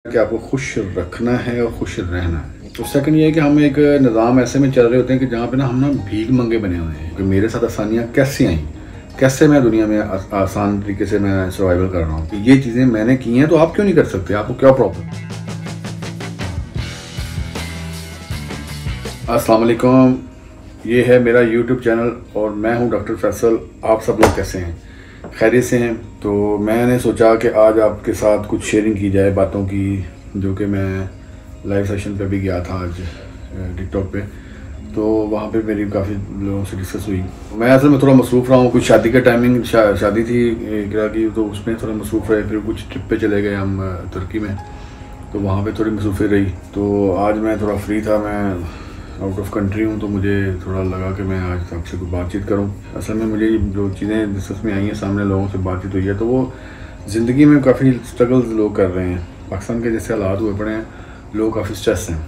कि आपको खुश रखना है और खुश रहना है। तो सेकंड ये है कि हम एक निज़ाम ऐसे में चल रहे होते हैं कि जहाँ पे ना हम भीख मंगे बने हुए हैं कि मेरे साथ आसानियाँ कैसे आई, कैसे मैं दुनिया में आसान तरीके से मैं सर्वाइवल कर रहा हूँ कि ये चीज़ें मैंने की हैं तो आप क्यों नहीं कर सकते, आपको क्या प्रॉब्लम। अस्सलाम वालेकुम, ये है मेरा यूट्यूब चैनल और मैं हूँ डॉक्टर फैसल। आप सब लोग कैसे हैं, खैरियत से हैं? तो मैंने सोचा कि आज आपके साथ कुछ शेयरिंग की जाए बातों की, जो कि मैं लाइव सेशन पे भी गया था आज टिकटॉक पे। तो वहाँ पे मेरी काफ़ी लोगों से डिस्कस हुई। मैं असल में थोड़ा मसरूफ़ रहा हूँ, कुछ शादी का टाइमिंग शादी थी इकरा की, तो उसमें थोड़ा मसरूफ़ रहे। फिर कुछ ट्रिप पे चले गए हम तुर्की में, तो वहाँ पे थोड़ी मसरूफ़ी रही। तो आज मैं थोड़ा फ्री था, मैं आउट ऑफ कंट्री हूँ, तो मुझे थोड़ा लगा कि मैं आज आपसे कुछ बातचीत करूँ। असल में मुझे जो चीज़ें डिस्कस में आई हैं, सामने लोगों से बातचीत हुई है, तो वो ज़िंदगी में काफ़ी स्ट्रगल्स लोग कर रहे हैं। पाकिस्तान के जैसे हालात हुए पड़े हैं, लोग काफ़ी स्ट्रेस हैं।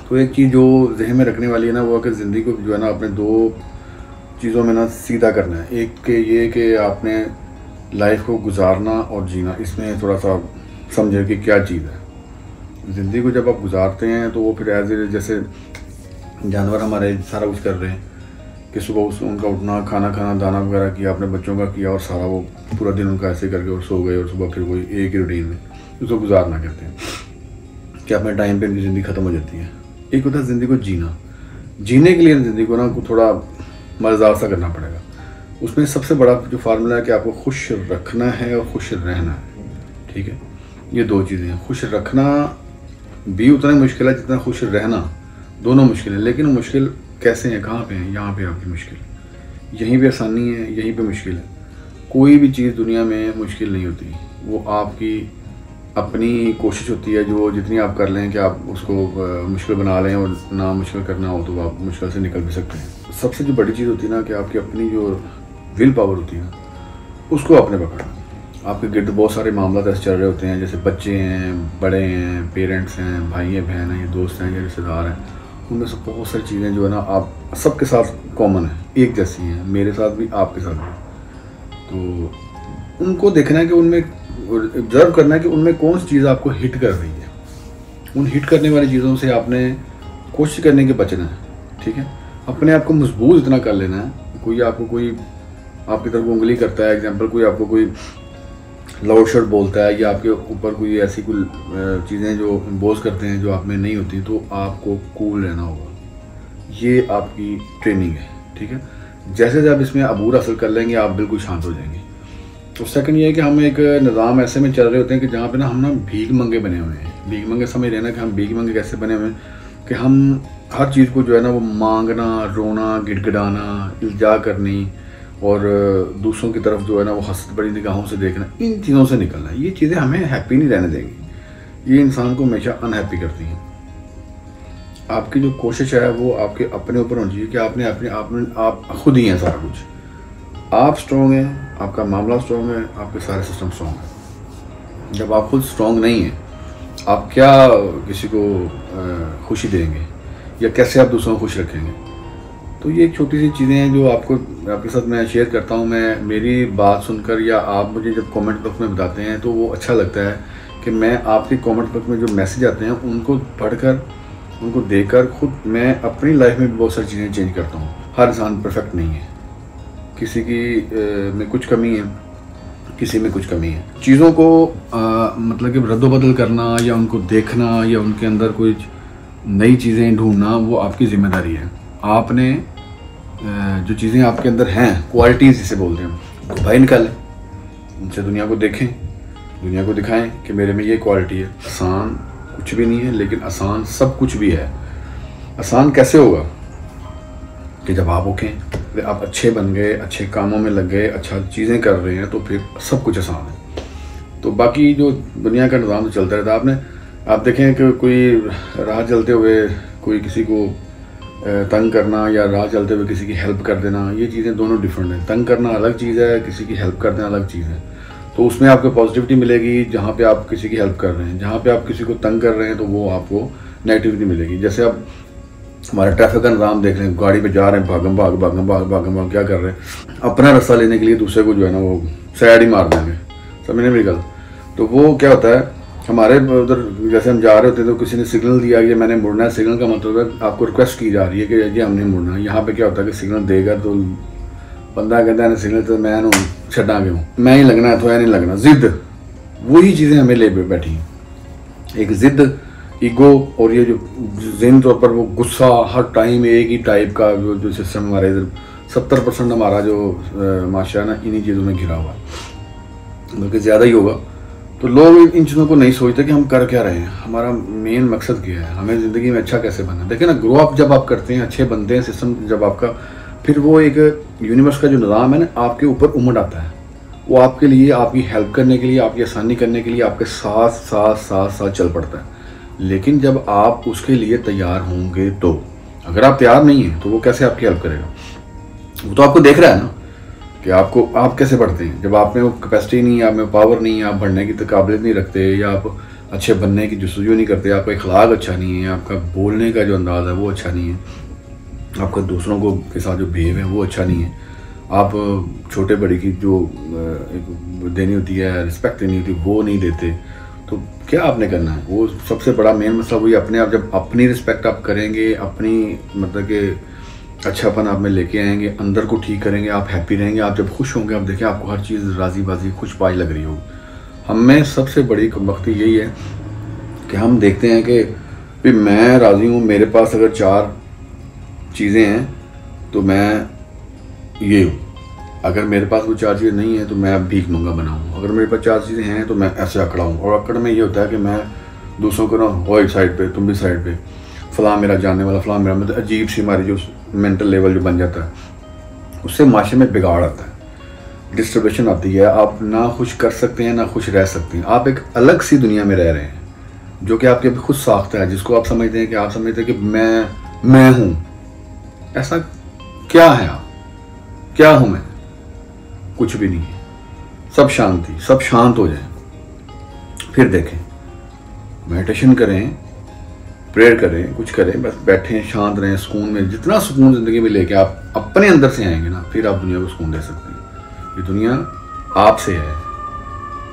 तो एक चीज़ जो जहन में रखने वाली है ना, वो है कि ज़िंदगी को जो है ना अपने दो चीज़ों में ना सीधा करना है। एक के ये कि आपने लाइफ को गुजारना और जीना, इसमें थोड़ा सा समझे कि क्या चीज़ है। ज़िंदगी को जब आप गुजारते हैं तो वो फिर एज ए जैसे जानवर हमारे सारा कुछ कर रहे हैं कि सुबह उनका उठना, खाना खाना, दाना वगैरह किया, अपने बच्चों का किया और सारा वो पूरा दिन उनका ऐसे करके और सो गए, और सुबह फिर वही एक ही रूटीन में उसको गुजारना कहते हैं कि अपने टाइम पे उनकी ज़िंदगी ख़त्म हो जाती है। एक होता है ज़िंदगी को जीना। जीने के लिए ज़िंदगी को ना थोड़ा मज़ेदार सा करना पड़ेगा। उसमें सबसे बड़ा जो फार्मूला है कि आपको खुश रखना है और खुश रहना है। ठीक है, ये दो चीज़ें हैं। खुश रखना भी उतना ही मुश्किल है जितना खुश रहना, दोनों मुश्किल है। लेकिन मुश्किल कैसे हैं, कहाँ पे हैं? यहाँ पे आपकी मुश्किल, यहीं पे आसानी है, यहीं पे मुश्किल है। कोई भी चीज़ दुनिया में मुश्किल नहीं होती, वो आपकी अपनी कोशिश होती है। जो जितनी आप कर लें कि आप उसको मुश्किल बना लें, और ना मुश्किल करना हो तो आप मुश्किल से निकल भी सकते हैं। सबसे जो बड़ी चीज़ होती है ना कि आपकी अपनी जो विल पावर होती है ना, उसको आपने पकड़ना। आपके गिर्द बहुत सारे मामला ऐसे चल रहे होते हैं, जैसे बच्चे हैं, बड़े हैं, पेरेंट्स हैं, भाई हैं, बहन हैं, ये दोस्त हैं, ये रिश्तेदार हैं। उनमें से बहुत सारी चीज़ें जो है ना आप सबके साथ कॉमन है, एक जैसी हैं, मेरे साथ भी, आपके साथ भी। तो उनको देखना है कि उनमें ऑब्जर्व करना है कि उनमें कौन सी चीज़ आपको हिट कर रही है। उन हिट करने वाली चीज़ों से आपने कोशिश करने के बचना है। ठीक है, अपने आप को मजबूत इतना कर लेना है। कोई आपकी तरफ उंगली करता है, एग्जाम्पल कोई आपको कोई लाउड शॉट बोलता है, या आपके ऊपर कोई ऐसी कोई चीज़ें जो इम्पोज करते हैं जो आप में नहीं होती, तो आपको कूल रहना होगा। ये आपकी ट्रेनिंग है। ठीक है, जैसे जब इसमें अबूर हासिल कर लेंगे आप बिल्कुल शांत हो जाएंगे। तो सेकंड ये है कि हम एक निज़ाम ऐसे में चल रहे होते हैं कि जहाँ पे ना हम भीख मंगे बने हुए हैं। भीख मंगे समझ रहे हैं ना कि हम भीख मंगे कैसे बने हुए हैं कि हम हर चीज़ को जो है ना वो मांगना, रोना, गिड़गिड़ाना, इल्जा करनी, और दूसरों की तरफ जो है ना वो हंसत बड़ी निगाहों से देखना, इन चीज़ों से निकलना। ये चीज़ें हमें हैप्पी नहीं रहने देंगी, ये इंसान को हमेशा अनहैप्पी करती हैं। आपकी जो कोशिश है वो आपके अपने ऊपर होनी चाहिए कि आप खुद ही हैं सारा कुछ। आप स्ट्रॉन्ग हैं, आपका मामला स्ट्रॉन्ग है, आपके सारे सिस्टम स्ट्रॉन्ग हैं। जब आप खुद स्ट्रॉन्ग नहीं हैं, आप क्या किसी को खुशी देंगे, या कैसे आप दूसरों को खुश रखेंगे? तो ये एक छोटी सी चीज़ें हैं जो आपके साथ मैं शेयर करता हूँ। मैं मेरी बात सुनकर, या आप मुझे जब कमेंट बॉक्स में बताते हैं, तो वो अच्छा लगता है कि मैं आपके कमेंट बॉक्स में जो मैसेज आते हैं उनको पढ़कर, उनको देखकर खुद मैं अपनी लाइफ में भी बहुत सारी चीज़ें चेंज करता हूँ। हर इंसान परफेक्ट नहीं है, किसी की में कुछ कमी है, किसी में कुछ कमी है। चीज़ों को मतलब कि रद्दोबदल करना, या उनको देखना, या उनके अंदर कोई नई चीज़ें ढूंढना, वो आपकी जिम्मेदारी है। आपने जो चीज़ें आपके अंदर हैं, क्वालिटीज़ जिसे बोलते हैं, तो भाई निकालें, उनसे दुनिया को देखें, दुनिया को दिखाएं कि मेरे में ये क्वालिटी है। आसान कुछ भी नहीं है, लेकिन आसान सब कुछ भी है। आसान कैसे होगा कि जब आप उठें, आप अच्छे बन गए, अच्छे कामों में लग गए, अच्छा चीज़ें कर रहे हैं, तो फिर सब कुछ आसान है। तो बाकी जो दुनिया का निज़ाम तो चलता रहता है। आप देखें कि कोई राह चलते हुए कोई किसी को तंग करना, या राह चलते हुए किसी की हेल्प कर देना, ये चीज़ें दोनों डिफरेंट हैं। तंग करना अलग चीज़ है, किसी की हेल्प कर देना अलग चीज़ है। तो उसमें आपको पॉजिटिविटी मिलेगी जहाँ पे आप किसी की हेल्प कर रहे हैं। जहाँ पे आप किसी को तंग कर रहे हैं, तो वो आपको नेगेटिविटी मिलेगी। जैसे आप हमारा ट्रैफिक का निज़ाम देख रहे हैं, गाड़ी पे जा रहे हैं, भागम भाग क्या कर रहे हैं, अपना रास्ता लेने के लिए दूसरे को जो है ना वो साइड ही मार देंगे, समझने मेरी गल। तो वो क्या होता है हमारे उधर जैसे हम जा रहे होते तो किसी ने सिग्नल दिया कि मैंने मुड़ना है, सिग्नल का मतलब है आपको रिक्वेस्ट की जा रही है कि जी हमने मुड़ना है। यहाँ पे क्या होता है कि सिग्नल देगा तो बंदा कहता है सिग्नल तो मैं छड्डा गया हूँ, मैं ही लगना है तो नहीं लगना, जिद, वही चीज़ें हमें ले बैठी। एक जिद, ईगो और ये जो ज़हनी तौर पर वो गुस्सा, हर टाइम एक ही टाइप का जो सिस्टम हमारे इधर 70% हमारा जो माशरा ना इन्हीं चीज़ों में घिरा हुआ है, बल्कि ज़्यादा ही होगा। तो लोग इन चीज़ों को नहीं सोचते कि हम कर क्या रहे हैं, हमारा मेन मकसद क्या है, हमें ज़िंदगी में अच्छा कैसे बनना है। देखिए ना, ग्रो अप जब आप करते हैं, अच्छे बनते हैं, सिस्टम जब आपका, फिर वो एक यूनिवर्स का जो निज़ाम है ना आपके ऊपर उमड़ आता है। वो आपके लिए, आपकी हेल्प करने के लिए, आपकी आसानी करने के लिए आपके साथ साथ साथ साथ चल पड़ता है। लेकिन जब आप उसके लिए तैयार होंगे तो, अगर आप तैयार नहीं हैं तो वो कैसे आपकी हेल्प करेगा? वो तो आपको देख रहा है ना कि आप कैसे बढ़ते हैं। जब आप में वो कैपेसिटी नहीं है, आप में पावर नहीं है, आप बढ़ने की काबिलियत नहीं रखते, या आप अच्छे बनने की जस्तजू नहीं करते, आपका इखलाक अच्छा नहीं है, आपका बोलने का जो अंदाज़ है वो अच्छा नहीं है, आपका दूसरों को के साथ जो बिहेव है वो अच्छा नहीं है, आप छोटे बड़े की जो देनी होती है, रिस्पेक्ट देनी होती है, वो नहीं देते। तो क्या आपने करना है? वो सबसे बड़ा मेन मसला वही अपने आप, जब अपनी रिस्पेक्ट आप करेंगे, अपनी मतलब कि अच्छापन आप में लेके आएंगे, अंदर को ठीक करेंगे, आप हैप्पी रहेंगे, आप जब खुश होंगे, आप देखें आपको हर चीज़ राजी बाजी खुश पाई लग रही होगी। हमें सबसे बड़ी कमबख्ती यही है कि हम देखते हैं कि भाई मैं राज़ी हूँ, मेरे पास अगर 4 चीज़ें हैं तो मैं ये हूँ, अगर मेरे पास वो 4 चीज़ें नहीं है तो मैं भीख मंगा बनाऊँ, अगर मेरे पास 4 चीज़ें हैं तो मैं ऐसे अकड़ा हूँ। और अकड़ में ये होता है कि मैं दूसरों को ना, हो एक साइड पे, तुम भी साइड पे, फ़लाँ मेरा जानने वाला, फ़लाँ मेरा, मतलब अजीब सी हमारी जो मेंटल लेवल जो बन जाता है, उससे माशरे में बिगाड़ आता है, डिस्टर्बेशन आती है। आप ना खुश कर सकते हैं ना खुश रह सकते हैं, आप एक अलग सी दुनिया में रह रहे हैं जो कि आपके खुद साख्ता है, जिसको आप समझते हैं कि मैं हूँ। ऐसा क्या है? आप क्या हूँ मैं? कुछ भी नहीं है। सब शांति, सब शांत हो जाए, फिर देखें, मेडिटेशन करें, प्रेयर करें, कुछ करें, बस बैठें, शांत रहें, सुकून में। जितना सुकून ज़िंदगी में लेके आप अपने अंदर से आएंगे ना, फिर आप दुनिया को सुकून दे सकते हैं। ये दुनिया आपसे है,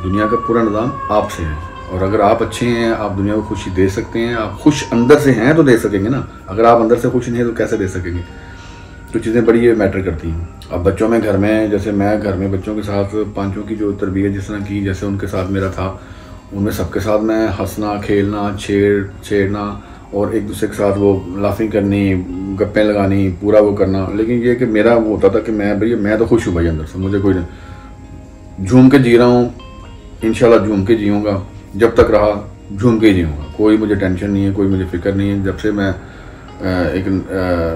दुनिया का पूरा निज़ाम आपसे है, और अगर आप अच्छे हैं, आप दुनिया को खुशी दे सकते हैं। आप खुश अंदर से हैं तो दे सकेंगे ना, अगर आप अंदर से खुश नहीं हैं तो कैसे दे सकेंगे? तो चीज़ें बड़ी ये मैटर करती हैं। अब बच्चों में, घर में, जैसे मैं घर में बच्चों के साथ 5 की जो तरबियत जिस तरह की, जैसे उनके साथ मेरा था, उनमें सबके साथ मैं हंसना, खेलना, छेड़ना और एक दूसरे के साथ वो लाफिंग करनी, गप्पें लगानी, पूरा वो करना। लेकिन ये कि मेरा वो होता था कि मैं तो खुश हूँ भाई अंदर से, मुझे कोई झूम के जी रहा हूँ, इंशाल्लाह झूम के जीऊँगा, जब तक रहा झूम के ही जीऊँगा, कोई मुझे टेंशन नहीं है, कोई मुझे फिक्र नहीं है। जब से मैं एक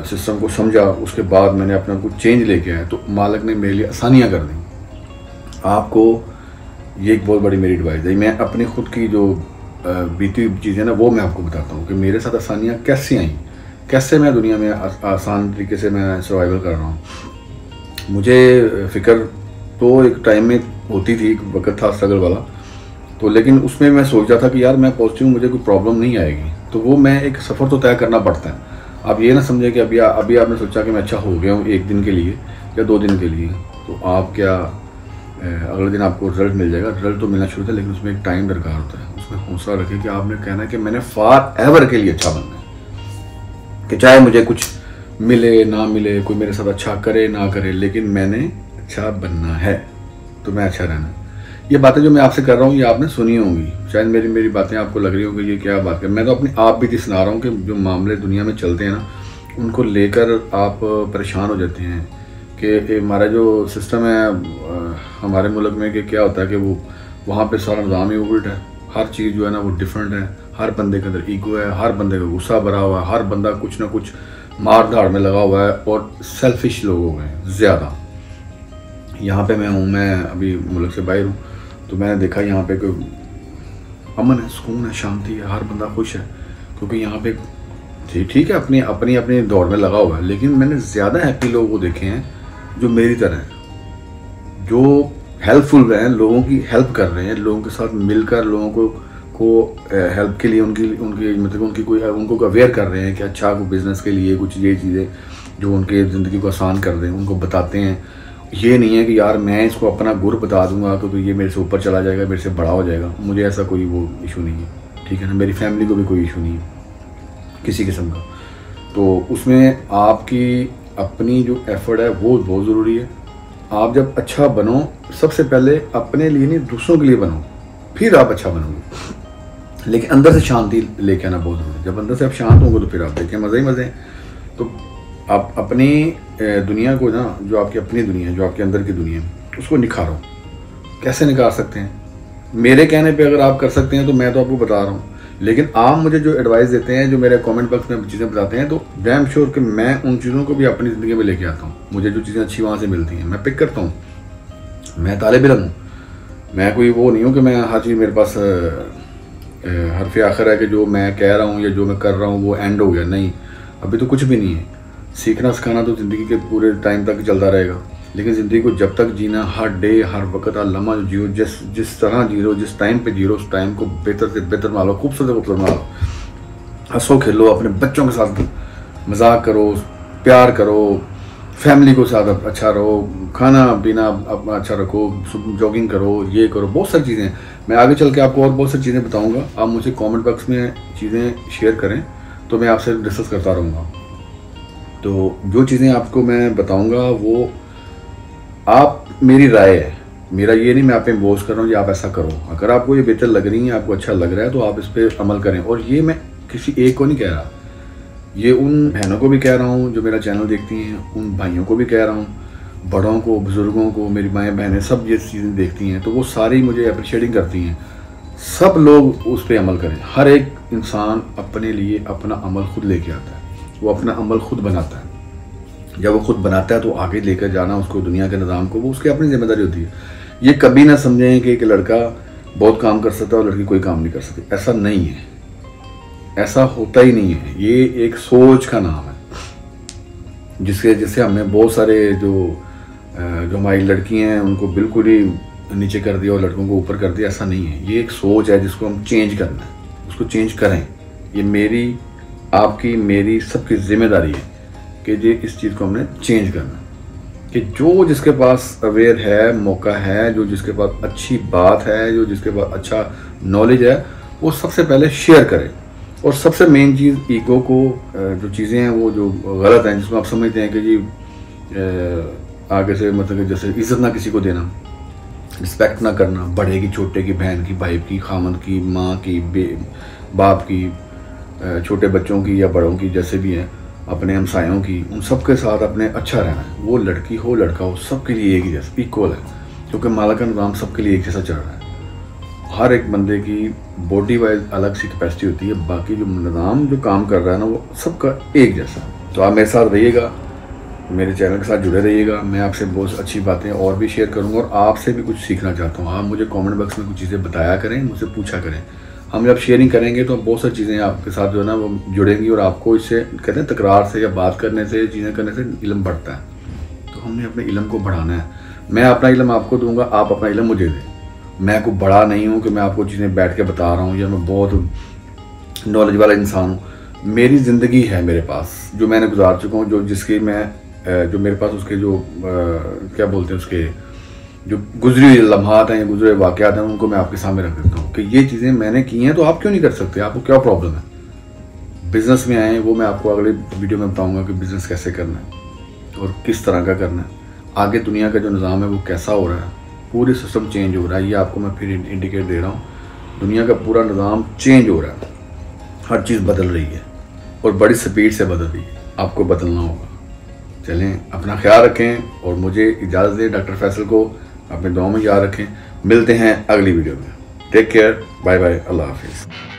सिस्टम को समझा, उसके बाद मैंने अपना कुछ चेंज लेके आया, तो मालिक ने मेरे लिए आसानियाँ कर दी। आपको ये एक बहुत बड़ी मेरी एडवाइस है। मैं अपनी खुद की जो बीती चीज़ें ना वो मैं आपको बताता हूँ कि मेरे साथ आसानियाँ कैसे आई, कैसे मैं दुनिया में आसान तरीके से मैं सर्वाइवल कर रहा हूँ। मुझे फ़िक्र तो एक टाइम में होती थी, एक वक्त था स्ट्रगल वाला, तो लेकिन उसमें मैं सोचता था कि यार मैं पॉजिटिव, मुझे कोई प्रॉब्लम नहीं आएगी। तो वो मैं एक सफ़र तो तय करना पड़ता है। आप ये ना समझें कि अभी आपने सोचा कि मैं अच्छा हो गया हूँ 1 दिन के लिए या 2 दिन के लिए, तो आप क्या अगले दिन आपको रिजल्ट मिल जाएगा? रिजल्ट तो मिलना शुरू होता है, लेकिन उसमें एक टाइम दरकार होता है। उसमें हौसला रखें कि आपने कहना है कि मैंने फार एवर के लिए अच्छा बनना है, कि चाहे मुझे कुछ मिले ना मिले, कोई मेरे साथ अच्छा करे ना करे, लेकिन मैंने अच्छा बनना है, तो मैं अच्छा रहना है। ये बातें जो मैं आपसे कर रहा हूँ ये आपने सुनी होंगी, शायद मेरी बातें आपको लग रही होंगी ये क्या बात है। मैं तो अपनी आप भी सुना रहा हूँ कि जो मामले दुनिया में चलते हैं ना, उनको लेकर आप परेशान हो जाते हैं कि हमारा जो सिस्टम है हमारे मुल्क में, कि क्या होता है कि वो वहाँ पे सारा निज़ाम ही उल्टा है। हर चीज़ जो है ना वो डिफरेंट है, हर बंदे के अंदर ईगो है, हर बंदे का गुस्सा भरा हुआ है, हर बंदा कुछ ना कुछ मार धाड़ में लगा हुआ है, और सेल्फिश लोग हो गए ज़्यादा। यहाँ पे मैं हूँ, मैं अभी मुल्क से बाहर हूँ, तो मैंने देखा यहाँ पे कोई अमन है, सुकून है, शांति है, हर बंदा खुश है, क्योंकि यहाँ पे ठीक है अपनी दौड़ में लगा हुआ है। लेकिन मैंने ज़्यादा हैप्पी लोगों को देखे हैं जो मेरी तरह हैं, जो हेल्पफुल हैं, लोगों की हेल्प कर रहे हैं, लोगों के साथ मिलकर लोगों को हेल्प के लिए उनकी मतलब उनको अवेयर कर रहे हैं कि अच्छा को बिज़नेस के लिए कुछ ये चीज़ें जो उनके ज़िंदगी को आसान कर दें, उनको बताते हैं। ये नहीं है कि यार मैं इसको अपना गुर बता दूंगा तो ये मेरे से ऊपर चला जाएगा, मेरे से बड़ा हो जाएगा। मुझे ऐसा कोई वो इशू नहीं है, ठीक है ना। मेरी फैमिली को भी कोई इशू नहीं है किसी किस्म का। तो उसमें आपकी अपनी जो एफर्ट है वो बहुत ज़रूरी है। आप जब अच्छा बनो, सबसे पहले अपने लिए नहीं दूसरों के लिए बनो, फिर आप अच्छा बनोगे। लेकिन अंदर से शांति लेके आना बहुत ज़रूरी है। जब अंदर से आप शांत होंगे तो फिर आप देखें मज़े ही मज़े। तो आप अपनी दुनिया को ना, जो आपकी अपनी दुनिया है, जो आपके अंदर की दुनिया है, उसको निखारो। कैसे निखार सकते हैं? मेरे कहने पे अगर आप कर सकते हैं तो मैं तो आपको बता रहा हूँ, लेकिन आप मुझे जो एडवाइस देते हैं, जो मेरे कमेंट बॉक्स में चीज़ें बताते हैं, तो आई एम श्योर कि मैं उन चीज़ों को भी अपनी ज़िंदगी में लेके आता हूँ। मुझे जो चीज़ें अच्छी वहाँ से मिलती हैं मैं पिक करता हूँ। मैं तालिब इल्म हूँ, मैं कोई वो नहीं हूँ कि मैं हर चीज़ मेरे पास हरफ आखिर है कि जो मैं कह रहा हूँ या जो मैं कर रहा हूँ वो एंड हो गया। नहीं, अभी तो कुछ भी नहीं है। सीखना सिखाना तो ज़िंदगी के पूरे टाइम तक चलता रहेगा, लेकिन ज़िंदगी को जब तक जीना, हर डे, हर वक्त, हर लम्हा जियो, जिस तरह जी लो, जिस टाइम पे जी लो, उस टाइम को बेहतर से बेहतर बना लो, खूबसूरत से खूबसूरत बना लो। हंसो खेलो, अपने बच्चों के साथ मजाक करो, प्यार करो, फैमिली को साथ अच्छा रहो, खाना पीना अपना अच्छा रखो, जॉगिंग करो, ये करो, बहुत सारी चीज़ें। मैं आगे चल के आपको और बहुत सारी चीज़ें बताऊँगा। आप मुझे कॉमेंट बॉक्स में चीज़ें शेयर करें तो मैं आपसे डिस्कस करता रहूँगा। तो जो चीज़ें आपको मैं बताऊंगा वो आप, मेरी राय है, मेरा ये नहीं मैं आप पे इम्पोज कर रहा हूँ कि आप ऐसा करो। अगर आपको ये बेहतर लग रही है, आपको अच्छा लग रहा है, तो आप इस पर अमल करें। और ये मैं किसी एक को नहीं कह रहा, ये उन बहनों को भी कह रहा हूँ जो मेरा चैनल देखती हैं, उन भाइयों को भी कह रहा हूँ, बड़ों को, बुज़ुर्गों को, मेरी माएँ बहनें सब ये चीज़ें देखती हैं तो वो सारी मुझे अप्रिशिएटिंग करती हैं। सब लोग उस पर अमल करें। हर एक इंसान अपने लिए अपना अमल खुद लेके आता है, वो अपना अमल खुद बनाता है। जब वो खुद बनाता है तो आगे लेकर जाना उसको, दुनिया के निज़ाम को, वो उसकी अपनी जिम्मेदारी होती है। ये कभी ना समझें कि एक लड़का बहुत काम कर सकता है और लड़की कोई काम नहीं कर सकती। ऐसा नहीं है, ऐसा होता ही नहीं है। ये एक सोच का नाम है जिससे हमने बहुत सारे जो हमारी लड़कियाँ हैं उनको बिल्कुल ही नीचे कर दिया और लड़कों को ऊपर कर दिया। ऐसा नहीं है, ये एक सोच है जिसको हम चेंज करना है, उसको चेंज करें। ये मेरी, आपकी, मेरी, सबकी जिम्मेदारी है कि ये इस चीज़ को हमने चेंज करना है। कि जो जिसके पास अवेयर है, मौका है, जो जिसके पास अच्छी बात है, जो जिसके पास अच्छा नॉलेज है, वो सबसे पहले शेयर करें। और सबसे मेन चीज़, ईगो को, जो चीज़ें हैं वो जो गलत हैं, जिसको आप समझते हैं कि जी आगे से मतलब कि जैसे इज़्ज़त ना किसी को देना, रिस्पेक्ट ना करना, बड़े की, छोटे की, बहन की, भाई की, खामन की, माँ की, बाप की, छोटे बच्चों की या बड़ों की, जैसे भी हैं, अपने हमसायों की, उन सब के साथ अपने अच्छा रहना है। वो लड़की हो लड़का हो, सबके लिए एक ही जैसा इक्वल है, क्योंकि मालिक का निज़ाम सबके लिए एक जैसा चल रहा है। हर एक बंदे की बॉडी वाइज अलग सी कैपेसिटी होती है, बाकी जो निज़ाम जो काम कर रहा है ना वो सबका एक जैसा। तो आप मेरे साथ रहिएगा, मेरे चैनल के साथ जुड़े रहिएगा। मैं आपसे बहुत अच्छी बातें और भी शेयर करूँगा और आपसे भी कुछ सीखना चाहता हूँ। आप मुझे कमेंट बॉक्स में कुछ चीज़ें बताया करें, मुझसे पूछा करें। हम जब शेयरिंग करेंगे तो बहुत सारी चीज़ें आपके साथ जो है ना वो जुड़ेंगी और आपको इससे कहते हैं तकरार से या बात करने से, चीज़ें करने से इल्म बढ़ता है। तो हमने अपने इल्म को बढ़ाना है। मैं अपना इल्म आपको दूंगा, आप अपना इल्म मुझे दें। मैं कोई बड़ा नहीं हूँ कि मैं आपको चीज़ें बैठ के बता रहा हूँ या मैं बहुत नॉलेज वाला इंसान हूँ। मेरी ज़िंदगी है मेरे पास, जो मैंने गुजार चुका हूँ, जो जिसकी मैं जो मेरे पास उसके जो क्या बोलते हैं, उसके जो गुजरी हुई लम्हात हैं, गुजरे हुए वाक़यात हैं, उनको मैं आपके सामने रख देता हूँ कि ये चीज़ें मैंने की हैं तो आप क्यों नहीं कर सकते, आपको क्या प्रॉब्लम है। बिज़नेस में आए, वो मैं आपको अगले वीडियो में बताऊँगा कि बिज़नेस कैसे करना है और किस तरह का करना है। आगे दुनिया का जो निज़ाम है वो कैसा हो रहा है, पूरी सिस्टम चेंज हो रहा है। ये आपको मैं फिर इंडिकेट दे रहा हूँ, दुनिया का पूरा निज़ाम चेंज हो रहा है, हर चीज़ बदल रही है और बड़ी स्पीड से बदल रही है। आपको बदलना होगा। चलें, अपना ख्याल रखें और मुझे इजाज़त दें। डॉक्टर फैसल को अपने दुआओं में याद रखें। मिलते हैं अगली वीडियो में। टेक केयर, बाय बाय, अल्लाह हाफिज़।